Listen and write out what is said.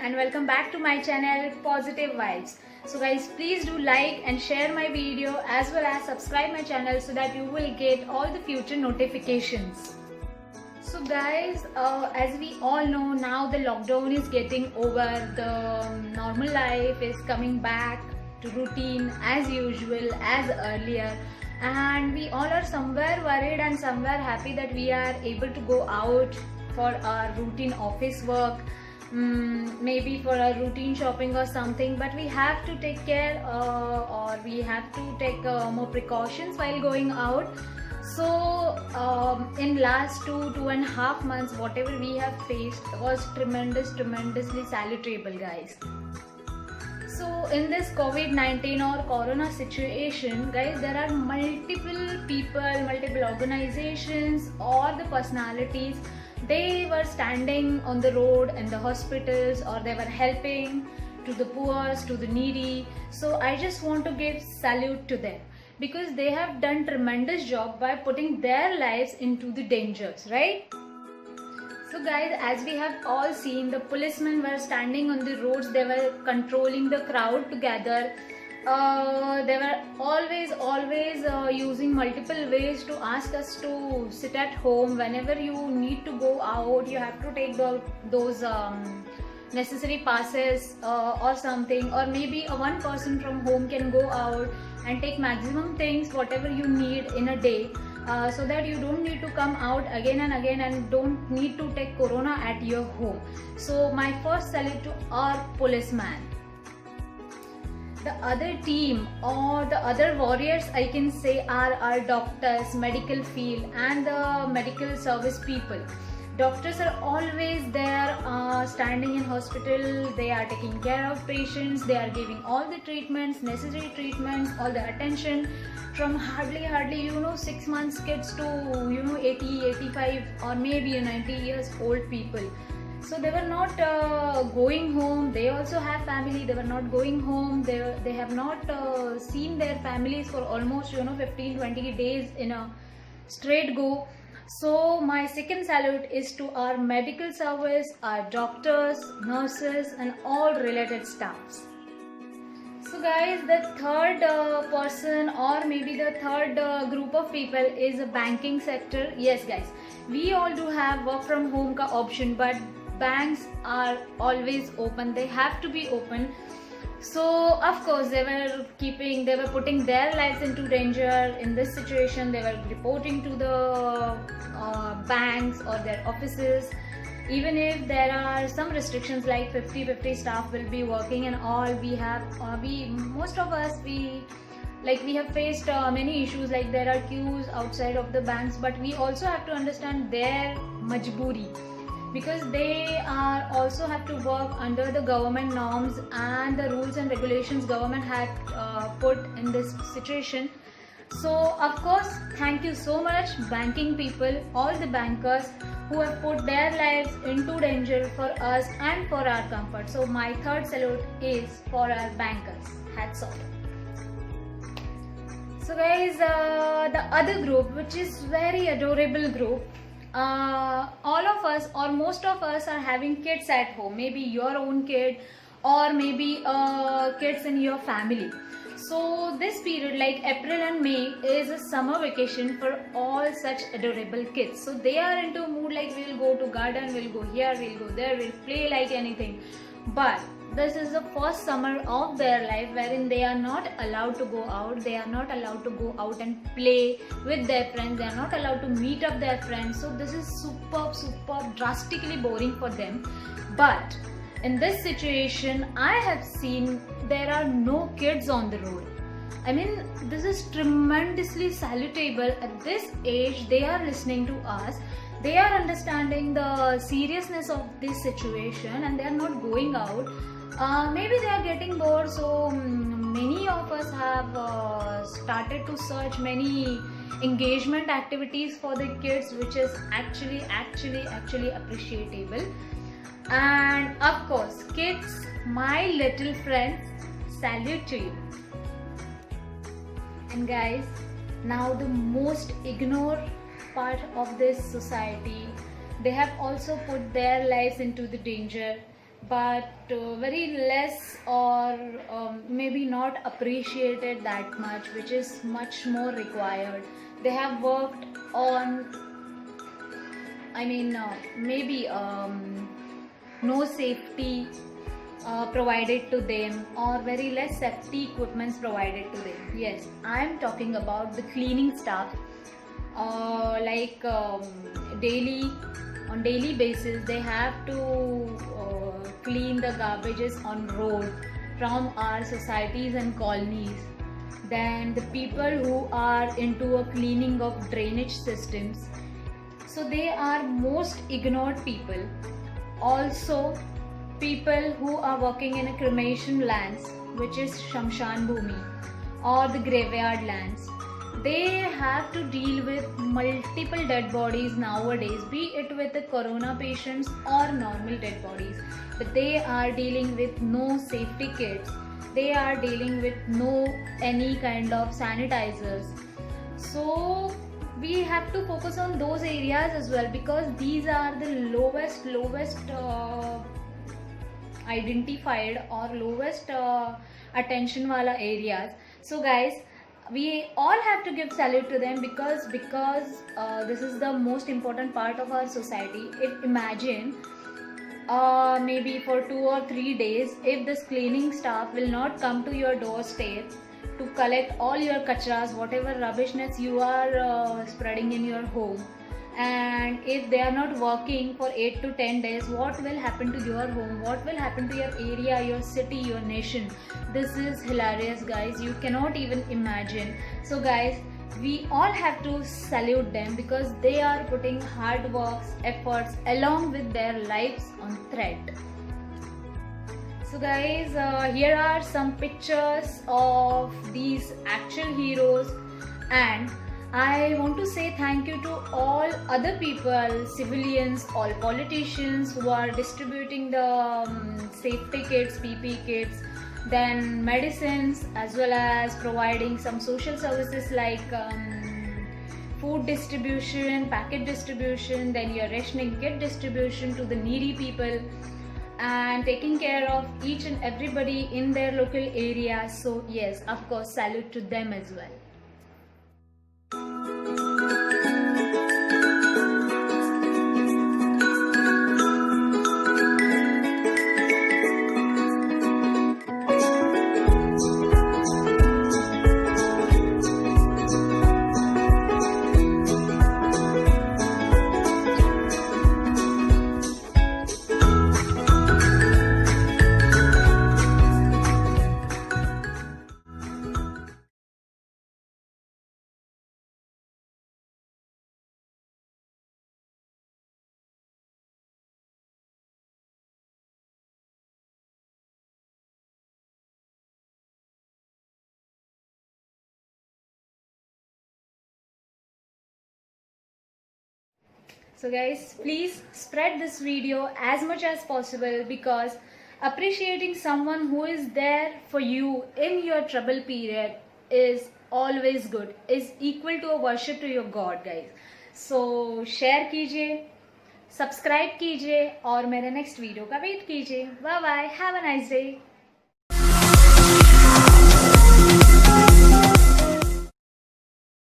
and welcome back to my channel Positive Vibes. So guys, please do like and share my video as well as subscribe my channel so that you will get all the future notifications. So guys, as we all know, now the lockdown is getting over, the normal life is coming back to routine as usual, as earlier, and we all are somewhere worried and somewhere happy that we are able to go out for our routine office work, maybe for a routine shopping or something, but we have to take care or we have to take more precautions while going out. So in last 2.5 months, whatever we have faced was tremendously salutable, guys. So in this COVID-19 or Corona situation, guys, there are multiple people, multiple organizations or the personalities. They were standing on the road in the hospitals, or they were helping to the poor, to the needy. So I just want to give salute to them, because they have done tremendous job by putting their lives into the dangers, right? So guys, as we have all seen, the policemen were standing on the roads. They were controlling the crowd together. They were always using multiple ways to ask us to sit at home. Whenever you need to go out, you have to take those necessary passes or something, or maybe one person from home can go out and take maximum things whatever you need in a day, so that you don't need to come out again and again and don't need to take corona at your home. So my first salute to our policeman. The other team or the other warriors, I can say, are our doctors, medical field, and the medical service people. Doctors are always there, standing in hospital. They are taking care of patients. They are giving all the treatments, necessary treatments, all the attention, from hardly 6 months kids to 80, 85 or maybe 90 years old people. So they were not going home. They also have family. They were not going home. They have not seen their families for almost 15-20 days in a straight go. So my second salute is to our medical service, our doctors, nurses, and all related staffs. So guys, the third person or maybe the third group of people is a banking sector. Yes guys, we all do have work from home ka option, but banks are always open. They have to be open. So of course they were putting their lives into danger in this situation. They were reporting to the banks or their offices. Even if there are some restrictions like 50-50 staff will be working and all, most of us have faced many issues, like there are queues outside of the banks, but we also have to understand their majboori, because they are also have to work under the government norms and the rules and regulations government had put in this situation. So of course, thank you so much banking people, all the bankers who have put their lives into danger for us and for our comfort. So my third salute is for our bankers. Hats off. So guys, the other group, which is very adorable group, all of us or most of us are having kids at home, maybe your own kid or maybe kids in your family. So this period like April and May is a summer vacation for all such adorable kids. So they are into a mood like we'll go to garden, we'll go here, we'll go there, we'll play like anything. But this is the first summer of their life wherein they are not allowed to go out. They are not allowed to go out and play with their friends. They are not allowed to meet up their friends. So this is super drastically boring for them. But in this situation, I have seen there are no kids on the road. I mean, this is tremendously salutable. At this age, they are listening to us. They are understanding the seriousness of this situation and they are not going out. Maybe they are getting bored, so many of us have started to search many engagement activities for the kids, which is actually appreciable. And of course, kids, my little friends, salute to you. And guys, now the most ignored part of this society, they have also put their lives into the danger. but very less, or maybe not appreciated that much, which is much more required. They have worked on, maybe no safety provided to them, or very less safety equipments provided to them. Yes, I am talking about the cleaning staff. Daily, on daily basis, they have to clean the garbages on road from our societies and colonies. Then the people who are into a cleaning of drainage systems, so they are most ignored people. Also, people who are working in a cremation lands, which is Shamshan Bhumi, or the graveyard lands, they have to deal with multiple dead bodies nowadays, be it with the corona patients or normal dead bodies. But they are dealing with no safety kits, they are dealing with no any kind of sanitizers. So we have to focus on those areas as well, because these are the lowest identified or lowest attention wala areas. So guys, we all have to give salute to them, because this is the most important part of our society. If imagine maybe for 2 or 3 days, if this cleaning staff will not come to your doorstep to collect all your kachras, whatever rubbishness you are spreading in your home, and if they are not working for 8 to 10 days, what will happen to your home, what will happen to your area, your city, your nation? This is hilarious, guys, you cannot even imagine. So guys, we all have to salute them, because they are putting hard works, efforts along with their lives on thread. So guys, here are some pictures of these actual heroes, and I want to say thank you to all other people, civilians, all politicians who are distributing the safety kits, PPE kits, then medicines, as well as providing some social services like food distribution, packet distribution, then your rationing kit distribution to the needy people, and taking care of each and everybody in their local area. So yes, of course, salute to them as well. So guys, please spread this video as much as possible, because appreciating someone who is there for you in your trouble period is always good, is equal to a worship to your God, guys. So share कीजिए, subscribe कीजिए और मेरे next video का wait कीजिए. Bye bye, have a nice day.